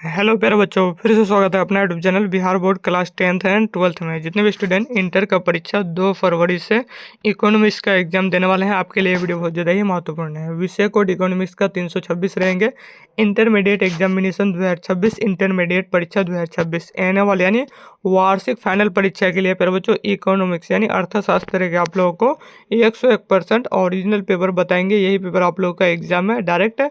Hello प्यारे बच्चों, फिर से स्वागत है अपना YouTube channel Bihar board class 10th and 12th में। जितने भी स्टूडेंट इंटर का परीक्षा 2 फरवरी से इकोनॉमिक्स का एग्जाम देने वाले हैं, आपके लिए वीडियो बहुत ज़्यादा ही महत्वपूर्ण है। विषय कोड इकोनॉमिक्स का 326 रहेंगे। इंटरमीडिएट एग्जामिनेशन 2026, इंटरमीडिएट परीक्षा 2026 आने वाले यानी वार्षिक फाइनल परीक्षा के लिए प्यारे बच्चों इकोनॉमिक्स यानी अर्थशास्त्र के आप लोगों को 101% ओरिजिनल पेपर बताएंगे। यही पेपर आप लोगों का एग्जाम है डायरेक्ट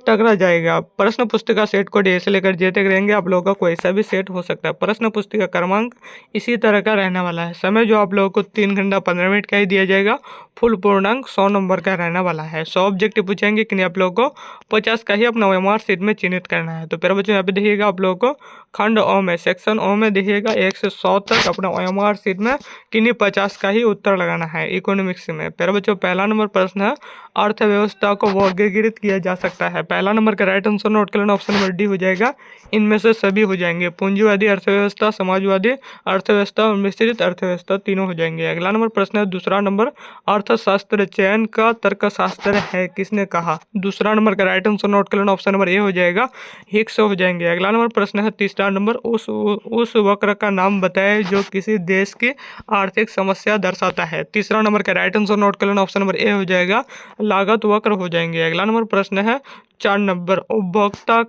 टकरा जाएगा। प्रश्न पुस्तिका सेट कोड ए से लेकर जे तक रहेंगे। आप लोगों का कोई सा भी सेट हो सकता है। प्रश्न पुस्तिका क्रमांक इसी तरह का रहने वाला है। समय जो आप लोगों को 3 घंटा 15 मिनट का ही दिया जाएगा। फुल पूर्णांक 100 नंबर का रहने वाला है। 100 ऑब्जेक्टिव पूछेंगे कि नहीं, आप लोगों को 50 का ही अपना ओएमआर शीट में चिन्हित करना है। तो फिर बच्चों यहाँ पे देखिएगा, आप लोगों को खंड ओ में सेक्शन ओ में देखिएगा 1 से 100 तक अपना ओएमआर शीट में किन्हीं 50 का ही उत्तर लगाना है इकोनॉमिक्स में। फिर बच्चों पहला नंबर प्रश्न है, अर्थव्यवस्था को वर्गीकृत किया जा सकता है। पहला नंबर का राइट आंसर नोट कर लेना, ऑप्शन नंबर डी हो जाएगा। इनमें से सभी हो जाएंगे। पूंजीवादी अर्थव्यवस्था, समाजवादी अर्थव्यवस्था और मिश्रित अर्थव्यवस्था तीनों हो जाएंगे। अगला नंबर प्रश्न है, दूसरा नंबर, अर्थशास्त्र चयन का तर्कशास्त्र है, किसने कहा। दूसरा नंबर का राइट आंसर नोट कर लेना, ऑप्शन नंबर ए हो जाएगा। हिक्स हो जाएंगे। अगला नंबर प्रश्न है, तीसरा नंबर, उस वक्र का नाम बताए जो किसी देश की आर्थिक समस्या दर्शाता है। तीसरा नंबर का राइट आंसर नोट कर लेना, ऑप्शन नंबर ए हो जाएगा। लागत वक्र हो जाएंगे। अगला नंबर प्रश्न है 4 नंबर, उपभोक्ता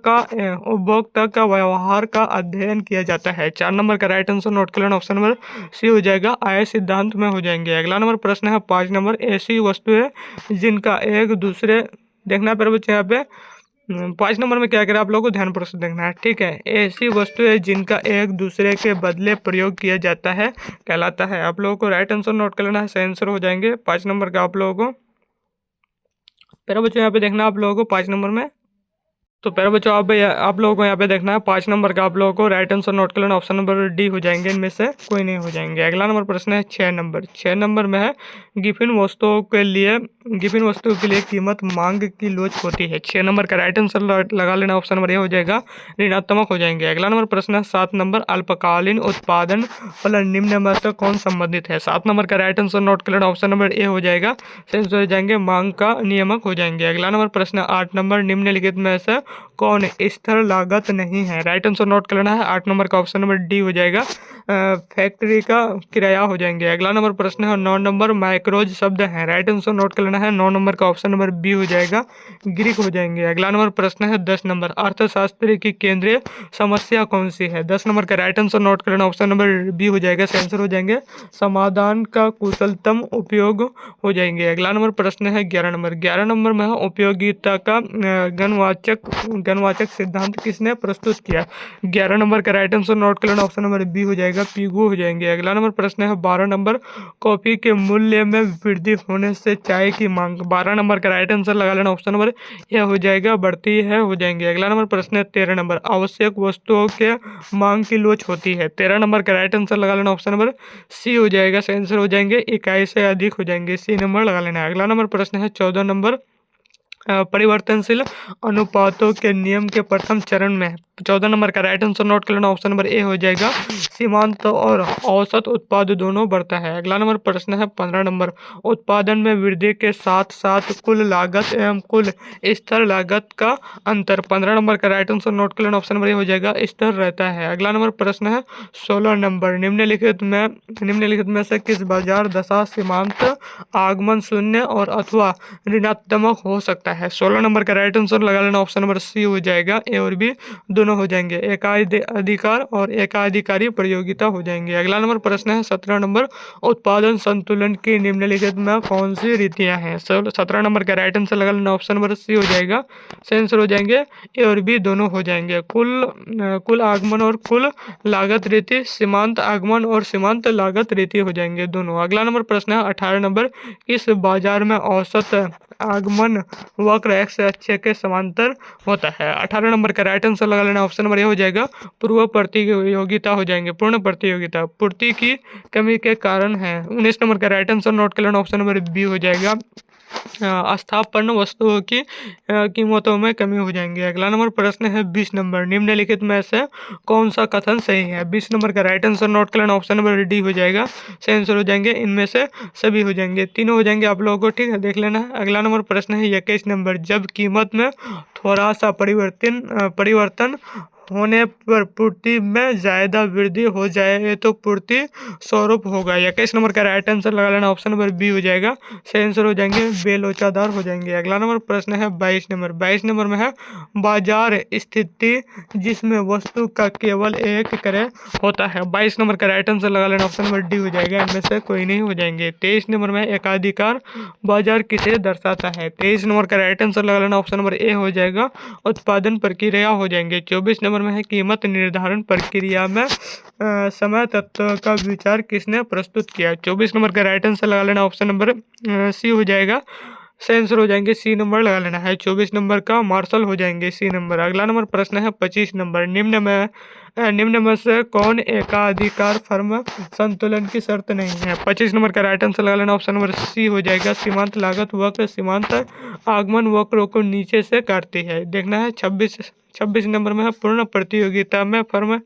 का व्यवहार का अध्ययन किया जाता है। 4 नंबर का राइट आंसर नोट कर लेना, ऑप्शन नंबर सी हो जाएगा। आय सिद्धांत में हो जाएंगे। अगला नंबर प्रश्न है 5 नंबर, ऐसी वस्तुएं जिनका एक दूसरे, देखना पर बच्चे यहाँ पे 5 नंबर में क्या करें, आप लोगों को ध्यान पूर्वक देखना है, ठीक है। ऐसी वस्तुएं जिनका एक दूसरे के बदले प्रयोग किया जाता है कहलाता है। आप लोगों को राइट आंसर नोट कर लेना है, सही आंसर हो जाएंगे 5 नंबर का। आप लोगों को पहले बच्चों यहाँ पे देखना आप लोगों को 5 नंबर में, तो प्यारे बच्चों आप लोगों को यहाँ पे देखना है 5 नंबर का। आप लोगों को राइट आंसर नोट कर लेना, ऑप्शन नंबर डी हो जाएंगे। इनमें से कोई नहीं हो जाएंगे। अगला नंबर प्रश्न है 6 नंबर। 6 नंबर में है, गिफिन वस्तुओं के लिए कीमत मांग की लोच होती है। 6 नंबर का राइट आंसर लगा लेना, ऑप्शन नंबर ए हो जाएगा। ऋणात्मक हो जाएंगे। अगला नंबर प्रश्न है 7 नंबर, अल्पकालीन उत्पादन फलन निम्न में से कौन संबंधित है। 7 नंबर का राइट आंसर नोट कर लेना, ऑप्शन नंबर ए हो जाएगा। सेंस हो जाएंगे, मांग का नियामक हो जाएंगे। अगला नंबर प्रश्न 8 नंबर, निम्नलिखित में से कौन स्थिर लागत नहीं है। राइट आंसर नोट कर लेना है, 8 नंबर का ऑप्शन नंबर डी हो जाएगा। फैक्ट्री का किराया हो जाएंगे। अगला नंबर प्रश्न है 9 नंबर, माइक्रोज शब्द है। राइट आंसर नोट कर लेना है, 9 नंबर का ऑप्शन नंबर बी हो जाएगा। ग्रीक हो जाएंगे। अगला नंबर प्रश्न है 10 नंबर, अर्थशास्त्र की केंद्रीय समस्या कौन सी है। 10 नंबर का राइट आंसर नोट कर लेना, ऑप्शन नंबर बी हो जाएगा। आंसर हो जाएंगे समाधान का कुशलतम उपयोग हो जाएंगे। अगला नंबर प्रश्न है 11 नंबर। 11 नंबर में उपयोगिता का गणवाचक सिद्धांत किसने प्रस्तुत किया। 11 नंबर का राइट आंसर नोट कर लेना, ऑप्शन नंबर बी हो जाएगा। पीगू हो जाएंगे। अगला नंबर प्रश्न है 12 नंबर, कॉफी के मूल्य में वृद्धि होने से चाय की मांग। 12 नंबर का राइट आंसर लगा लेना, ऑप्शन नंबर ए हो जाएगा। बढ़ती है हो जाएंगे। अगला नंबर प्रश्न है 13 नंबर, आवश्यक वस्तुओं के मांग की लोच होती है। 13 नंबर का राइट आंसर लगा लेना, ऑप्शन नंबर सी हो जाएगा। आंसर हो जाएंगे इकाई से अधिक हो जाएंगे। सी नंबर लगा लेना। अगला नंबर प्रश्न है 14 नंबर, परिवर्तनशील अनुपातों के नियम के प्रथम चरण में। 14 नंबर का राइट आंसर नोट कर लेना, ऑप्शन नंबर ए हो जाएगा। सीमांत और औसत उत्पाद दोनों बढ़ता है। अगला नंबर प्रश्न है 15 नंबर, उत्पादन में वृद्धि के साथ साथ कुल लागत एवं कुल स्तर लागत का अंतर। 15 नंबर का राइट आंसर नोट कर लेना, ऑप्शन नंबर ए हो जाएगा। स्तर रहता है। अगला नंबर प्रश्न है 16 नंबर, निम्नलिखित में से किस बाजार दशा सीमांत आगमन शून्य और अथवा ऋणात्मक हो सकता है। 16 नंबर का राइट आंसर लगा लेना, ऑप्शन नंबर सी हो जाएगा। ए और बी दोनों हो जाएंगे। एकाधिकार और एकाधिकारी प्रतियोगिता हो जाएंगे। अगला नंबर प्रश्न है 17 नंबर, उत्पादन संतुलन की निम्नलिखित में कौन सी रीतियां हैं। 17 नंबर का राइट आंसर लगा लेना, ऑप्शन नंबर सी हो जाएगा। आंसर हो जाएंगे ए और बी दोनों हो जाएंगे। कुल आगमन और कुल लागत रीति, सीमांत आगमन और सीमांत लागत रीति हो जाएंगे दोनों। अगला नंबर प्रश्न है 18 नंबर, इस बाजार में औसत आगमन वक्र एक्स अक्ष के समांतर होता है। 18 नंबर का राइट आंसर लगा लेना, ऑप्शन नंबर ए हो जाएगा। पूर्व प्रतियोगिता हो जाएंगे। पूर्ण प्रतियोगिता पूर्ति की कमी के कारण है। 19 नंबर का राइट आंसर नोट कर लेना, ऑप्शन नंबर बी हो जाएगा। अस्थापन्न वस्तुओं की कीमतों में कमी हो जाएंगी। अगला नंबर प्रश्न है 20 नंबर, निम्नलिखित में से कौन सा कथन सही है। 20 नंबर का राइट आंसर नोट कर लेना, ऑप्शन नंबर डी हो जाएगा। सही आंसर हो जाएंगे। इनमें से सभी हो जाएंगे, तीनों हो जाएंगे आप लोगों को, ठीक है, देख लेना है। अगला नंबर प्रश्न है 21 नंबर, जब कीमत में थोड़ा सा परिवर्तन होने पर पूर्ति में ज़्यादा वृद्धि हो जाए तो पूर्ति स्वरूप होगा। 21 नंबर का राइट आंसर लगा लेना, ऑप्शन नंबर बी हो जाएगा। सही आंसर हो जाएंगे बेलोचादार हो जाएंगे। अगला नंबर प्रश्न है 22 नंबर। 22 नंबर में है बाजार स्थिति जिसमें वस्तु का केवल एक क्रय होता है। 22 नंबर का राइट आंसर लगा लेना, ऑप्शन नंबर डी हो जाएगा। इनमें से कोई नहीं हो जाएंगे। 23 नंबर में एकाधिकार बाजार किसे दर्शाता है। 23 नंबर का राइट आंसर लगा लेना, ऑप्शन नंबर ए हो जाएगा। उत्पादन प्रक्रिया हो जाएंगे। 24 नंबर में है कीमत निर्धारण प्रक्रिया में समय तत्व का विचार किसने प्रस्तुत किया। 24 नंबर का राइट आंसर लगा लेना, ऑप्शन नंबर सी हो जाएगा। सही आंसर हो जाएंगे सी नंबर लगा लेना है। 24 नंबर का मार्शल हो जाएंगे सी नंबर। अगला नंबर प्रश्न है 25 नंबर। निम्न में से कौन एकाधिकार फर्म संतुलन की शर्त नहीं है। 25 नंबर का राइट आंसर लगा लेना, ऑप्शन नंबर सी हो जाएगा। सीमांत लागत वक्र सीमांत आगमन वक्र को नीचे से काटती है। देखना है 26 नंबर में है पूर्ण प्रतियोगिता में फर्म।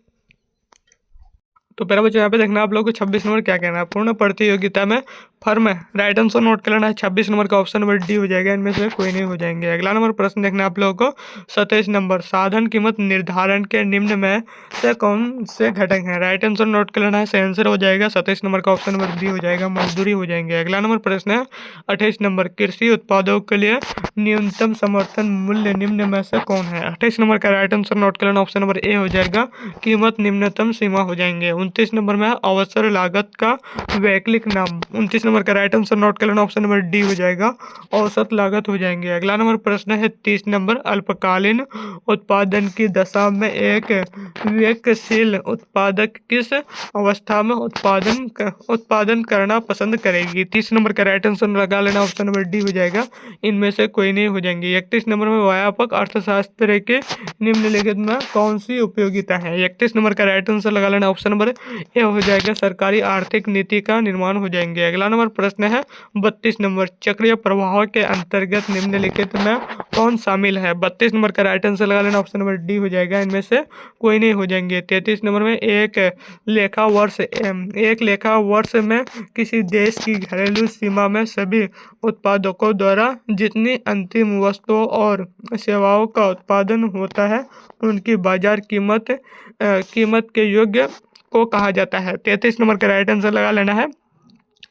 तो पहला बच्चों यहाँ पे देखना आप लोग को 26 नंबर क्या कहना है। पूर्ण प्रतियोगिता में फर्म है। राइट आंसर नोट कर लेना है। 26 नंबर का ऑप्शन नंबर डी हो जाएगा। इनमें से कोई नहीं हो जाएंगे। अगला नंबर प्रश्न देखना आप लोगों को 27 नंबर। साधन कीमत निर्धारण के निम्न में से कौन से घटक हैं। राइट आंसर नोट कर लेना है। सही आंसर हो जाएगा 27 नंबर का ऑप्शन नंबर बी हो जाएगा। मजदूरी हो जाएंगे। अगला नंबर प्रश्न है 28 नंबर। कृषि उत्पादों के लिए न्यूनतम समर्थन मूल्य निम्न में से कौन है। 28 नंबर का राइट आंसर नोट कर लेना, ऑप्शन नंबर ए हो जाएगा। कीमत निम्नतम सीमा हो जाएंगे। 29 नंबर में अवसर लागत का वैकल्पिक नाम। 29 नंबर का राइट आंसर नोट कर लेना, ऑप्शन नंबर डी हो जाएगा। औसत लागत हो जाएंगे। अगला नंबर प्रश्न है 30 नंबर। अल्पकालीन उत्पादन की दशा में एक विवेकशील उत्पादक किस अवस्था में उत्पादन करना पसंद करेगी। 30 नंबर का राइट आंसर लगा लेना, ऑप्शन नंबर डी हो जाएगा। इनमें से कोई नहीं हो जाएंगे। 31 नंबर में व्यापक अर्थशास्त्र के निम्नलिखित में कौन सी उपयोगिता है। 31 नंबर का राइट आंसर लगा लेना, ऑप्शन नंबर ए हो जाएगा। सरकारी आर्थिक नीति का निर्माण हो जाएंगे। अगला नंबर प्रश्न है 32 नंबर। चक्रीय प्रवाह के अंतर्गत निम्नलिखित में कौन शामिल है। 32 नंबर का राइट आंसर लगा लेना, ऑप्शन नंबर डी हो जाएगा। इनमें से कोई नहीं हो जाएंगे। 33 नंबर में एक लेखा वर्ष में किसी देश की घरेलू सीमा में सभी उत्पादकों द्वारा जितनी अंतिम वस्तुओं और सेवाओं का उत्पादन होता है उनकी बाजार कीमत के योग्य को कहा जाता है। 33 नंबर का राइट आंसर लगा लेना है,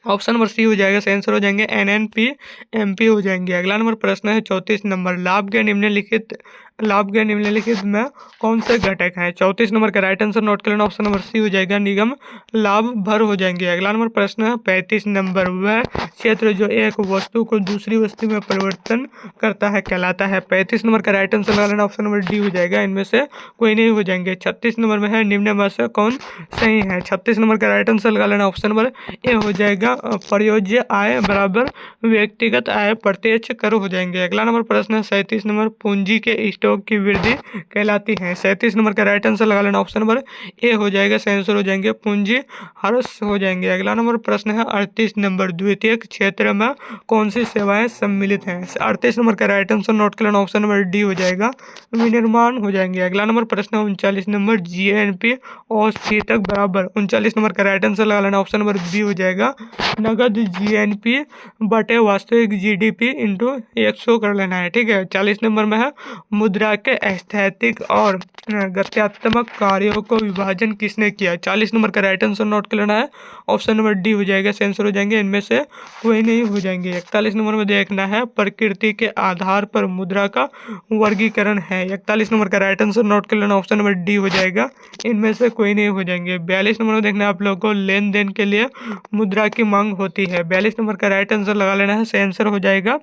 ऑप्शन नंबर सी हो जाएगा। सही आंसर हो जाएंगे एनएनपी एमपी हो जाएंगे। अगला नंबर प्रश्न है 34 नंबर। लाभ के निम्नलिखित में कौन से घटक हैं। 34 नंबर का राइट आंसर नोट कर लेना, ऑप्शन नंबर सी हो जाएगा। निगम लाभ भर हो जाएंगे। अगला नंबर प्रश्न है 35 नंबर। वह क्षेत्र जो एक वस्तु को दूसरी वस्तु में परिवर्तन करता है कहलाता है। 35 नंबर का राइट आंसर लगा लेना, ऑप्शन नंबर डी हो जाएगा। इनमें से कोई नहीं हो जाएंगे। 36 नंबर में है निम्न में से कौन सही है। 36 नंबर का राइट आंसर लगा लेना, ऑप्शन नंबर ए हो जाएगा। परियोज्य आय बराबर व्यक्तिगत आय प्रत्यक्ष कर हो जाएंगे। अगला नंबर प्रश्न है 37 नंबर। पूंजी के स्टॉक की वृद्धि कहलाती है। 37 नंबर का राइट आंसर लगा लेना, ऑप्शन नंबर ए हो जाएगा। सही आंसर हो जाएंगे पूंजी हर्ष हो जाएंगे। अगला नंबर प्रश्न है 38 नंबर। द्वितीय क्षेत्र में कौन सी सेवाएं सम्मिलित हैं। 38 नंबर का राइट आंसर नोट कर लेना, ऑप्शन नंबर डी हो जाएगा। विनिर्माण हो जाएंगे। अगला नंबर प्रश्न है 39 नंबर। जीएनपी औसत बराबर। 39 नंबर का राइट आंसर लगा लेना, ऑप्शन नंबर बी हो जाएगा। नगद जीएनपी बटे वास्तविक जीडीपी इंटू 100 कर लेना है। ठीक है। 40 नंबर में है मुद्रा के स्थैतिक और गत्यात्मक कार्यों को विभाजन किसने किया। 40 नंबर का राइट आंसर नोट कर लेना है, ऑप्शन नंबर डी हो जाएगा। सही आंसर हो जाएंगे। इनमें से कोई नहीं हो जाएंगे। 41 नंबर में देखना है प्रकृति के आधार पर मुद्रा का वर्गीकरण है। 41 नंबर का राइट आंसर नोट कर लेना, ऑप्शन नंबर डी हो जाएगा। इनमें से कोई नहीं हो जाएंगे। 42 नंबर में देखना है आप लोगों को लेन देन के लिए मुद्रा की मांग होती है। 42 नंबर का राइट आंसर लगा लेना है। सही आंसर हो जाएगा,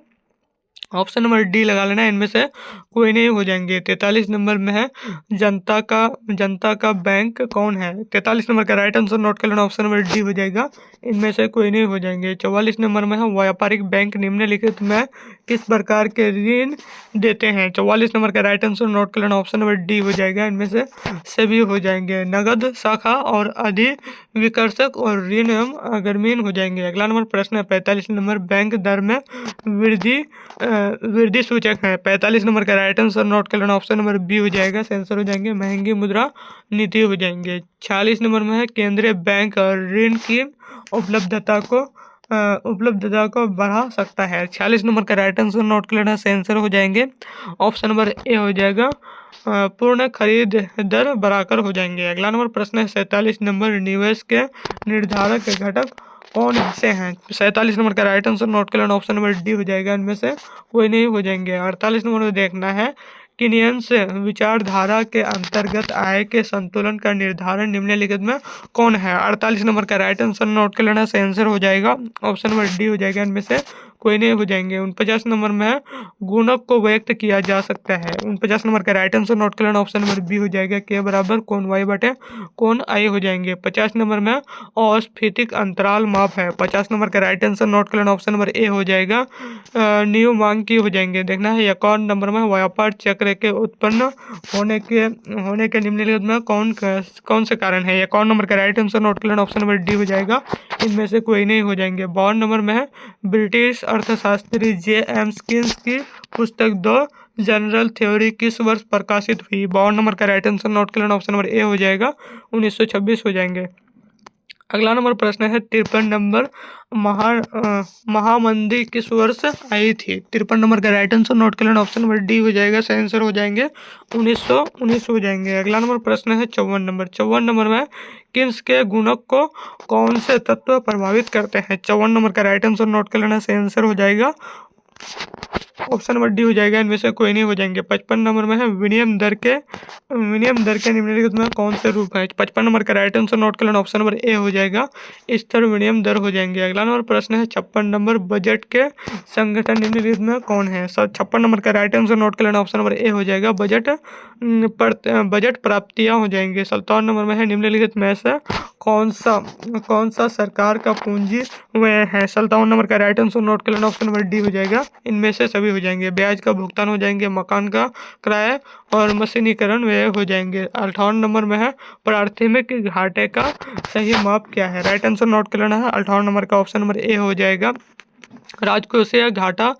ऑप्शन नंबर डी लगा लेना है। इनमें से कोई नहीं हो जाएंगे। 43 नंबर में है जनता का बैंक कौन है। 43 नंबर का राइट आंसर नोट कर लेना, ऑप्शन नंबर डी हो जाएगा। इनमें से कोई नहीं हो जाएंगे। 44 नंबर में है व्यापारिक बैंक निम्नलिखित में किस प्रकार के ऋण देते हैं। 44 नंबर का राइट आंसर नोट कर लेना, ऑप्शन नंबर डी हो जाएगा। इनमें से सभी हो जाएंगे। नगद शाखा और अधिविकर्षक और ऋण एवं अग्रिम हो जाएंगे। अगला नंबर प्रश्न है 45 नंबर। बैंक दर में वृद्धि सूचक है। 45 नंबर का राइट आंसर नोट कर लेना, ऑप्शन नंबर बी हो जाएगा। आंसर हो जाएंगे महंगी मुद्रा नीति हो जाएंगे। 46 नंबर में है केंद्रीय बैंक और ऋण की उपलब्धता को बढ़ा सकता है। 46 नंबर का राइट आंसर नोट कर लेना, आंसर हो जाएंगे। ऑप्शन नंबर ए हो जाएगा। पूर्ण खरीद दर बराबर हो जाएंगे। अगला नंबर प्रश्न है 47 नंबर, निवेश के निर्धारक के घटक कौन से हैं? 47 नंबर का राइट आंसर नोट कर लेना, ऑप्शन नंबर डी हो जाएगा, इनमें से कोई नहीं हो जाएंगे। 48 नंबर में देखना है, किनियंस विचारधारा के अंतर्गत आय के संतुलन का निर्धारण निम्नलिखित में कौन है? 48 नंबर का राइट आंसर नोट कर लेना, सही आंसर हो जाएगा, ऑप्शन नंबर डी हो जाएगा, इनमें से कोई नहीं हो जाएंगे। 49 नंबर में है, गुणक को व्यक्त किया जा सकता है। 49 नंबर का राइट आंसर नोट कर लेना, ऑप्शन नंबर बी हो जाएगा, के बराबर कोण वाई बटे कोण आई हो जाएंगे। 50 नंबर में अस्फीतिक अंतराल माप है। 50 नंबर का राइट आंसर नोट कर लेना, ऑप्शन नंबर ए हो जाएगा, न्यू मांग की हो जाएंगे। देखना है 51 नंबर में व्यापार चक्र के उत्पन्न होने के निम्नलिखित में कौन से कारण है? 51 नंबर का राइट आंसर नोट कर लेना, ऑप्शन नंबर डी हो जाएगा, इनमें से कोई नहीं हो जाएंगे। 52 नंबर में है, ब्रिटिश अर्थशास्त्री जेम्स किन्स की पुस्तक द जनरल थ्योरी किस वर्ष प्रकाशित हुई? 52 नंबर का राइट आंसर नोट कर लेना, ऑप्शन नंबर ए हो जाएगा, 1926 हो जाएंगे। अगला नंबर प्रश्न है 53 नंबर, महामंदी किस वर्ष आई थी? 53 नंबर का राइट आंसर नोट कर लेना, ऑप्शन नंबर डी हो जाएगा, सही आंसर हो जाएंगे, 1919 हो जाएंगे। अगला नंबर प्रश्न है 54 नंबर, 54 नंबर में किन्स के गुणक को कौन से तत्व प्रभावित करते हैं? 54 नंबर का राइट आंसर नोट कर लेना, सही आंसर हो जाएगा, ऑप्शन नंबर डी हो जाएगा, इनमें से कोई नहीं हो जाएंगे। 55 नंबर में है, विनिमय दर के निम्नलिखित में कौन से रूप है? 55 नंबर का राइट आंसर नोट कर लेना, ऑप्शन नंबर ए हो जाएगा, स्थिर विनिमय दर हो जाएंगे। अगला नंबर प्रश्न है 56 नंबर, बजट के संगठन निम्नलिखित में कौन है? 56 नंबर का राइट आंसर नोट कर लेना, ऑप्शन नंबर ए हो जाएगा, बजट प्राप्तियां हो जाएंगे। 57 नंबर में है, निम्नलिखित में से कौन सा सरकार का पूंजी वह है? 57 नंबर का राइट आंसर नोट कर लेना, ऑप्शन नंबर डी हो जाएगा, इनमें से सभी हो जाएंगे। ब्याज का भुगतान हो जाएंगे, मकान का किराया और मशीनीकरण वे हो जाएंगे। 58 नंबर में है, प्राथमिक घाटे का सही माप क्या है? राइट आंसर नोट कर लेना है, 58 नंबर का ऑप्शन नंबर ए हो जाएगा, राजकोषीय घाटा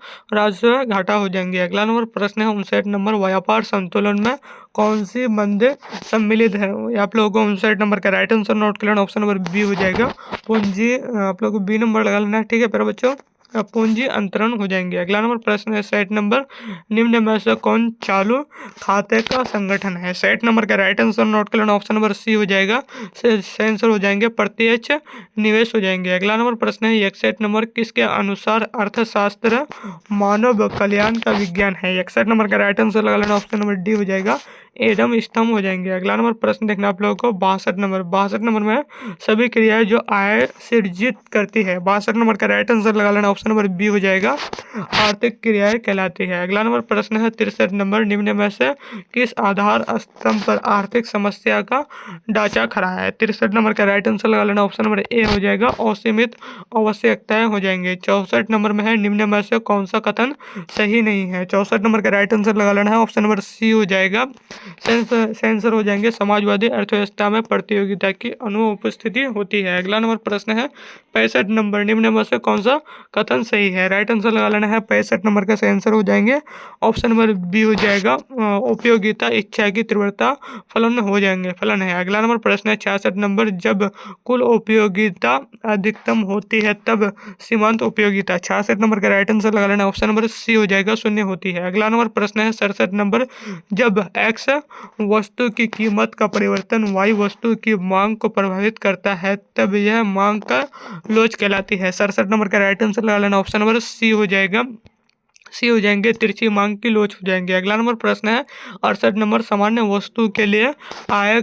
हो जाएंगे। अगला नंबर प्रश्न है 59 नंबर, व्यापार संतुलन में कौन सी मंदे सम्मिलित है? आप लोगों को 59 नंबर का राइट आंसर नोट कर लेना, ऑप्शन नंबर बी हो जाएगा, पूंजी, आप लोगों को बी नंबर लगा लेना है, ठीक है प्यारे बच्चों, पूंजी अंतरण हो जाएंगे। अगला नंबर प्रश्न है 60 नंबर, निम्न में से कौन चालू खाते का संगठन है? 60 नंबर का राइट आंसर नोट कर लेना, ऑप्शन नंबर सी हो जाएगा, सही आंसर हो जाएंगे, प्रत्यक्ष निवेश हो जाएंगे। अगला नंबर प्रश्न है 61 नंबर, किसके अनुसार अर्थशास्त्र मानव कल्याण का विज्ञान है? 61 नंबर का राइट आंसर लगा लेना, ऑप्शन नंबर डी हो जाएगा, एडम स्तंभ हो जाएंगे। अगला नंबर प्रश्न देखना आप लोगों को 62 नंबर में सभी क्रियाएं जो आय सृजित करती है। 62 नंबर का राइट आंसर लगा लेना, ऑप्शन नंबर बी हो जाएगा, आर्थिक क्रियाएं कहलाती है। अगला नंबर प्रश्न है 63 नंबर, निम्न में से किस आधार स्तंभ पर आर्थिक समस्या का ढांचा खड़ा है? 63 नंबर का राइट आंसर लगा लेना, ऑप्शन नंबर ए हो जाएगा, असीमित आवश्यकताएं हो जाएंगे। 64 नंबर में है, निम्न में से कौन सा कथन सही नहीं है? 64 नंबर का राइट आंसर लगा लेना है, ऑप्शन नंबर सी हो जाएगा, सेंसर हो जाएंगे, समाजवादी अर्थव्यवस्था में प्रतियोगिता की अनुपस्थिति होती है। अगला नंबर प्रश्न है 65 नंबर, निम्न में से कौन सा कथन सही है? राइट आंसर लगा लेना है, 65 नंबर का सही आंसर हो जाएंगे, ऑप्शन नंबर बी हो जाएगा, उपयोगिता इच्छा की तीव्रता फलन हो जाएंगे, फलन है। अगला नंबर प्रश्न है 66 नंबर, जब कुल उपयोगिता अधिकतम होती है तब सीमांत उपयोगिता। 66 नंबर का राइट आंसर लगा लेना, ऑप्शन नंबर सी हो जाएगा, शून्य होती है। अगला नंबर प्रश्न है 67 नंबर, जब एक्स वस्तु की कीमत का परिवर्तन वाई वस्तु की मांग को प्रभावित करता है तब यह मांग का लोच कहलाती है। 67 नंबर का राइट आंसर लगा लेना, ऑप्शन नंबर सी हो जाएगा, सी हो जाएंगे, तिरछी मांग की लोच हो जाएंगे। अगला नंबर प्रश्न है 68 नंबर, सामान्य वस्तु के लिए आय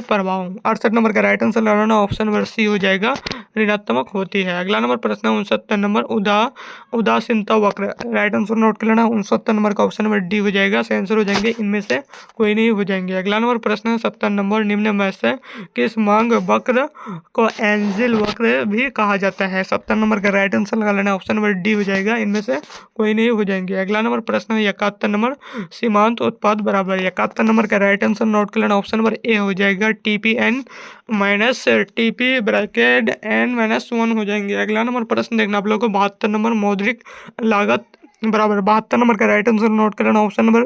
प्रभाव। 68 नंबर का राइट आंसर लगाना, ऑप्शन नंबर सी हो जाएगा, ऋणात्मक होती है। अगला नंबर प्रश्न है 69 नंबर, उदासीनता वक्र। राइट आंसर नोट कर लेना, 69 नंबर का ऑप्शन नंबर डी हो जाएगा, सही आंसर हो जाएंगे, इनमें से कोई नहीं हो जाएंगे। अगला नंबर प्रश्न है 70 नंबर, निम्न में से किस मांग वक्र को एंजिल वक्र भी कहा जाता है? 70 नंबर का राइट आंसर लगा लेना, ऑप्शन नंबर डी हो जाएगा, इनमें से कोई नहीं हो जाएंगे। अगला नंबर प्रश्न है 71 नंबर, सीमांत उत्पाद बराबर। 71 नंबर का राइट आंसर नोट कर लेना, ऑप्शन नंबर ए हो जाएगा, TP n minus TP bracket n minus 1 हो जाएंगे। अगला नंबर प्रश्न देखना आप लोगों को 72 नंबर, मौद्रिक लागत बराबर 72 नंबर का राइट आंसर नोट कर लेना। ऑप्शन नंबर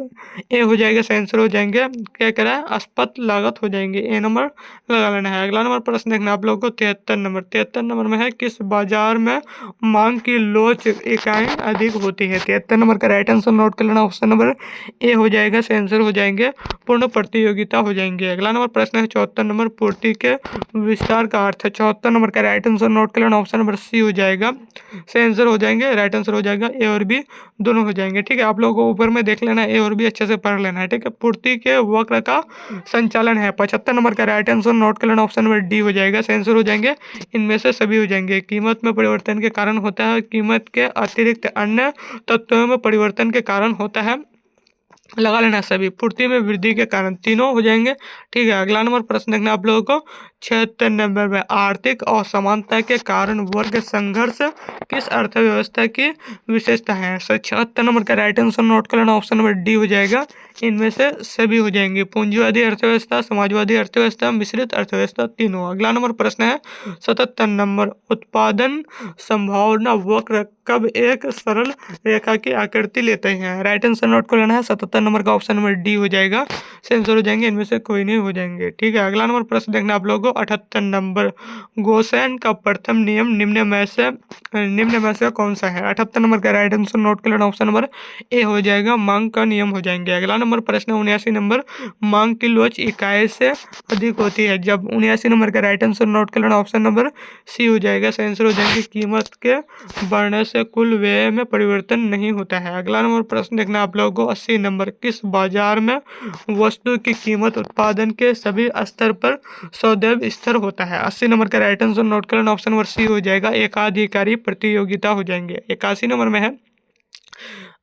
ए हो जाएगा, सही आंसर हो जाएंगे। क्या कह रहा है, अस्पत लागत हो जाएंगे, ए नंबर लगा लेना है। अगला नंबर प्रश्न देखना आप लोगों को 73 नंबर में है, किस बाजार में मांग की लोच इकाई अधिक होती है। 73 नंबर का राइट आंसर नोट कर लेना। ऑप्शन नंबर ए हो जाएगा, सही आंसर हो जाएंगे, पूर्ण प्रतियोगिता हो जाएंगे। अगला नंबर प्रश्न है 74 नंबर, पूर्ति के विस्तार का अर्थ है। 74 नंबर का राइट आंसर नोट कर लेना। ऑप्शन नंबर सी हो जाएगा, सही आंसर हो जाएंगे, राइट आंसर हो जाएगा, ए और बी दोनों हो जाएंगे। ठीक है, आप लोगों को ऊपर में देख लेना है, ए और बी अच्छे से पढ़ लेना है। ठीक है, पूर्ति के वक्र का संचालन है। 75 नंबर का राइट आंसर नोट कर लेना। ऑप्शन नंबर डी हो जाएगा, सही आंसर हो जाएंगे, इनमें से सभी हो जाएंगे। कीमत में परिवर्तन के कारण होता है, कीमत के अतिरिक्त अन्य तत्वों में परिवर्तन के कारण होता है, लगा लेना सभी। पूर्ति में वृद्धि के कारण तीनों हो जाएंगे। ठीक है, अगला नंबर प्रश्न देखना आप लोगों को 76 नंबर में, आर्थिक असमानता के कारण वर्ग संघर्ष किस अर्थव्यवस्था की विशेषता है। 76 नंबर का राइट आंसर नोट कर लेना। ऑप्शन नंबर डी हो जाएगा, इनमें से सभी हो जाएंगे। पूंजीवादी अर्थव्यवस्था, समाजवादी अर्थव्यवस्था, मिश्रित अर्थव्यवस्था, तीनों। अगला नंबर प्रश्न है 77 नंबर, उत्पादन संभावना वक्र कब एक सरल रेखा की आकृति लेते हैं। राइट आंसर नोट कर लेना है। 77 नंबर का ऑप्शन नंबर डी हो जाएगा, सेंसर हो जाएंगे, इनमें से कोई नहीं हो जाएंगे। ठीक है, अगला नंबर प्रश्न देखना आप लोगों को 78 नंबर, गोसेन का प्रथम नियम निम्न में से कौन सा है। 78 नंबर का राइट आंसर नोट कर लेना। ऑप्शन नंबर ए हो जाएगा, मांग का नियम हो जाएंगे। अगला नंबर प्रश्न 79 नंबर, मांग की लोच इकाई से अधिक होती है जब। 79 नंबर का राइट आंसर नोट कर लेना। ऑप्शन नंबर सी हो जाएगा, सेंसर हो जाएंगे, कीमत के बढ़ने से कुल व्यय में परिवर्तन नहीं होता है। अगला नंबर प्रश्न देखना आप लोगों को 80 नंबर, किस बाजार में वस्तु की कीमत उत्पादन के सभी स्तर पर सदैव स्थिर होता है। 80 नंबर का राइट आंसर नोट कर लेना। ऑप्शन नंबर सी हो जाएगा, एकाधिकारी प्रतियोगिता हो जाएंगे। 81 नंबर में है,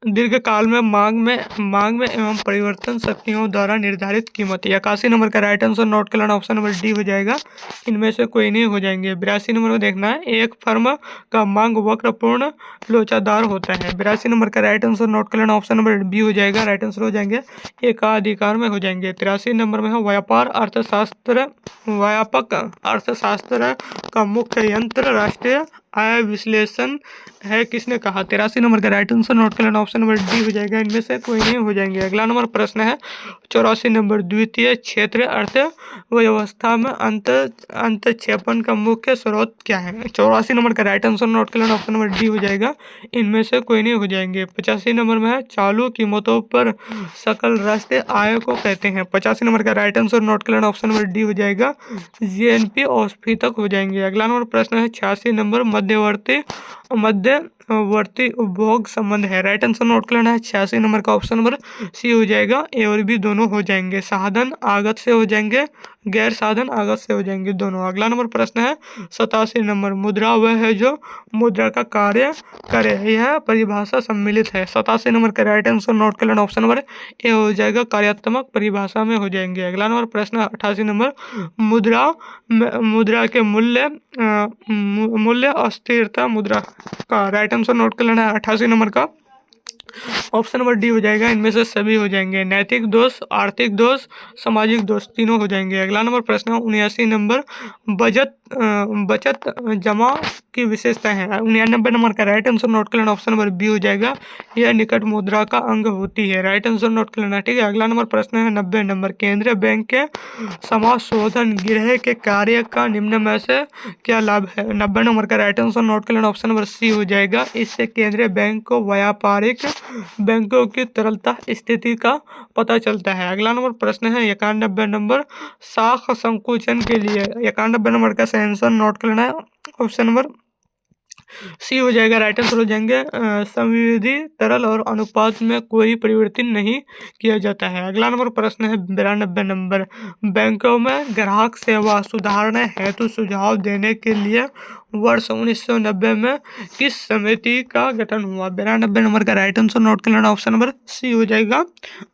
दीर्घकाल में मांग में एवं परिवर्तन शक्तियों द्वारा निर्धारित कीमत। 81 नंबर का राइट आंसर नोट कर लेना। ऑप्शन नंबर डी हो जाएगा, इनमें से कोई नहीं हो जाएंगे। 82 नंबर को देखना है, एक फर्म का मांग वक्र पूर्ण लोचादार होता है। 82 नंबर का राइट आंसर नोट कर लेना। ऑप्शन नंबर बी हो जाएगा, राइट आंसर हो जाएंगे, एकाधिकार में हो जाएंगे। 83 नंबर में है, व्यापक अर्थशास्त्र का मुख्य यंत्र राष्ट्रीय आय विश्लेषण है, किसने कहा। 83 नंबर का राइट आंसर नोट कर लेना। ऑप्शन नंबर डी हो जाएगा, इनमें से कोई नहीं हो जाएंगे। अगला नंबर प्रश्न है 84 नंबर, द्वितीय क्षेत्र अर्थव्यवस्था में अंतक्षेपण का मुख्य स्रोत क्या है। 84 नंबर का राइट आंसर नोट कर लेना। ऑप्शन नंबर डी हो जाएगा, इनमें से कोई नहीं हो जाएंगे। 85 नंबर में है, चालू कीमतों पर सकल राष्ट्रीय आय को कहते हैं। 85 नंबर का राइट आंसर नोट कर लेना। ऑप्शन नंबर डी हो जाएगा, जीएनपी औसफी तक हो जाएंगे। अगला नंबर प्रश्न है 86 नंबर, मध्यवर्ती उपभोग संबंध है। राइट आंसर नोट कर लेना है। 86 नंबर का ऑप्शन नंबर सी हो जाएगा, ए और बी दोनों हो जाएंगे। साधन आगत से हो जाएंगे, गैर साधन आगत से हो जाएंगे दोनों। अगला नंबर प्रश्न है 87 नंबर, मुद्रा वह है जो मुद्रा का कार्य करे, यह परिभाषा सम्मिलित है। 87 नंबर का राइट आंसर नोट कर लेना। ऑप्शन नंबर ए हो जाएगा, कार्यात्मक परिभाषा में हो जाएंगे। अगला नंबर प्रश्न 88 नंबर, मुद्रा के मूल्य अस्थिरता मुद्रा का। राइट आंसर नोट कर लेना है 88 नंबर का। ऑप्शन नंबर डी हो जाएगा, इनमें से सभी हो जाएंगे। नैतिक दोष, आर्थिक दोष, सामाजिक दोष, तीनों हो जाएंगे। अगला नंबर प्रश्न 79 नंबर, बचत जमा की विशेषता है। 99 नंबर का राइट आंसर नोट कर लेना। ऑप्शन नंबर बी हो जाएगा, यह निकट मुद्रा का अंग होती है। राइट आंसर नोट कर लेना। ठीक है, अगला नंबर प्रश्न है 90 नंबर, केंद्रीय बैंक के समाशोधन गृह के कार्य का निम्न में से क्या लाभ है। 90 नंबर का राइट आंसर नोट कर लेना। ऑप्शन नंबर सी हो जाएगा, इससे केंद्रीय बैंक को व्यापारिक बैंकों की तरलता स्थिति का पता चलता है। अगला नंबर प्रश्न है 91 नंबर, साख संकुचन के लिए। 91 नंबर का आंसर नोट कर लेना है। ऑप्शन नंबर सी हो जाएगा, राइट आंसर हो जाएंगे, संविधि तरल और अनुपात में कोई परिवर्तन नहीं किया जाता है। अगला नंबर प्रश्न है 92 नंबर, बैंकों में ग्राहक सेवा सुधारने हेतु सुझाव देने के लिए वर्ष 1990 में किस समिति का गठन हुआ। 92 नंबर का राइट आंसर नोट कर लेना। ऑप्शन नंबर सी हो जाएगा,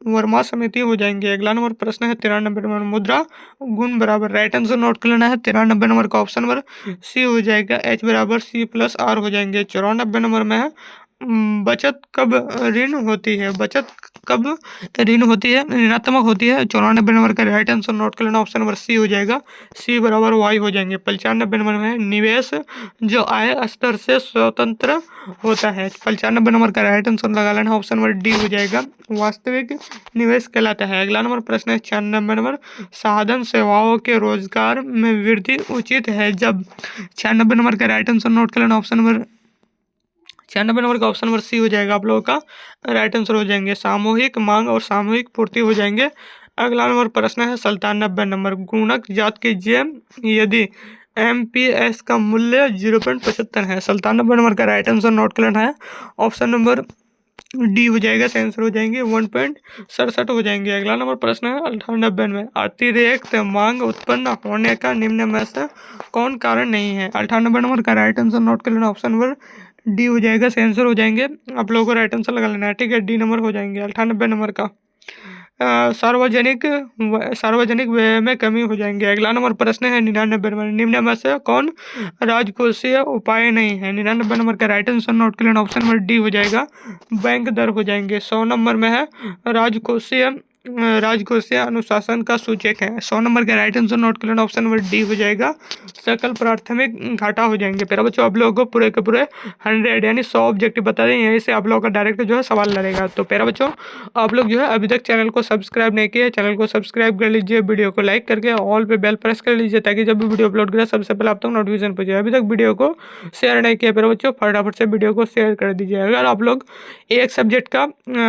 वर्मा समिति हो जाएंगे। अगला नंबर प्रश्न है 93 नंबर, मुद्रा गुण बराबर। राइट आंसर नोट कर लेना है। 93 नंबर का ऑप्शन नंबर सी हो जाएगा, एच बराबर सी प्लस आर हो जाएंगे। 94 नंबर में है, बचत कब ऋण होती है? बचत कब ऋण होती है? ऋणात्मक होती है। 94 नंबर का राइट आंसर नोट कर लेना, ऑप्शन नंबर सी हो जाएगा। सी बराबर वाई हो जाएंगे। 95 नंबर में है निवेश जो आय स्तर से स्वतंत्र होता है। 95 नंबर का राइट आंसर लगा लेना, ऑप्शन नंबर डी हो जाएगा। वास्तविक निवेश कहलाता है। अगला नंबर प्रश्न है 96 नंबर, साधन सेवाओं के रोजगार में वृद्धि उचित है जब। 96 नंबर का राइट आंसर नोट कर लेना, ऑप्शन नंबर 96 नंबर का ऑप्शन नंबर सी हो जाएगा आप लोगों का राइट आंसर हो जाएंगे। सामूहिक मांग और सामूहिक पूर्ति हो जाएंगे। अगला नंबर प्रश्न है 97 नंबर, गुणक जात कीजिए यदि MPS का मूल्य 0.75 है। 97 नंबर का राइट आंसर नोट कर लेना है, ऑप्शन नंबर डी हो जाएगा। आंसर हो जाएंगे 1.67 हो जाएंगे। अगला नंबर प्रश्न है 98 में, अतिरिक्त मांग उत्पन्न होने का निम्न में से कौन कारण नहीं है? 98 नंबर का राइट आंसर नोट कर लेना, ऑप्शन नंबर डी हो जाएगा। आंसर हो जाएंगे आप लोगों को राइट आंसर लगा लेना है, ठीक है। डी नंबर हो जाएंगे 98 नंबर का। सार्वजनिक व्यय में कमी हो जाएंगे। अगला नंबर प्रश्न है 99 नंबर, निम्न में से कौन राजकोषीय उपाय नहीं है? 99 नंबर का राइट आंसर नोट कर लेना, ऑप्शन नंबर डी हो जाएगा। बैंक दर हो जाएंगे। 100 नंबर में है राजकोषीय अनुशासन का सूचक है। 100 नंबर का राइट आंसर नोट कर लेना, ऑप्शन नंबर डी हो जाएगा। सकल प्राथमिक घाटा हो जाएंगे। प्यारे बच्चों, आप लोगों को पूरे के पूरे 100 यानी 100 ऑब्जेक्टिव बता दें, यहीं से आप लोगों का डायरेक्ट जो है सवाल लड़ेगा। तो प्यारे बच्चों, आप लोग जो है अभी तक चैनल को सब्सक्राइब नहीं किए, चैनल को सब्सक्राइब कर लीजिए, वीडियो को लाइक करके ऑल पे बेल प्रेस कर लीजिए ताकि जब भी वीडियो अपलोड करें सबसे पहले आप तक नोटिफिकेशन पहुंचे। अभी तक वीडियो को शेयर नहीं किया प्यारे बच्चों, फटाफट से वीडियो को शेयर कर दीजिए। अगर आप लोग एक सब्जेक्ट का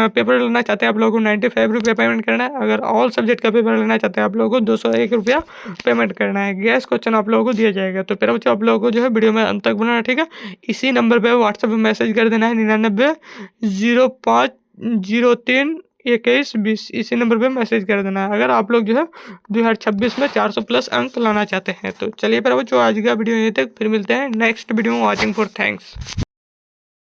पेपर लेना चाहते हैं, आप लोगों को 95 रुपये पेमेंट करना है। अगर ऑल सब्जेक्ट का पेपर लेना चाहते हैं, आप लोगों को 201 रुपया पेमेंट करना है। गैस क्वेश्चन आप लोगों को दिया जाएगा। तो प्यारे बच्चों, आप लोगों को जो है वीडियो में अंत तक बनाना है, ठीक है। इसी नंबर पे व्हाट्सएप पे मैसेज कर देना है 9905032120, इसी नंबर पे मैसेज कर देना है अगर आप लोग जो है 2026 में 400 प्लस अंक लाना चाहते हैं। तो चलिए प्यारे बच्चों, आज का वीडियो यहीं तक, फिर मिलते हैं नेक्स्ट वीडियो में। Watching for thanks.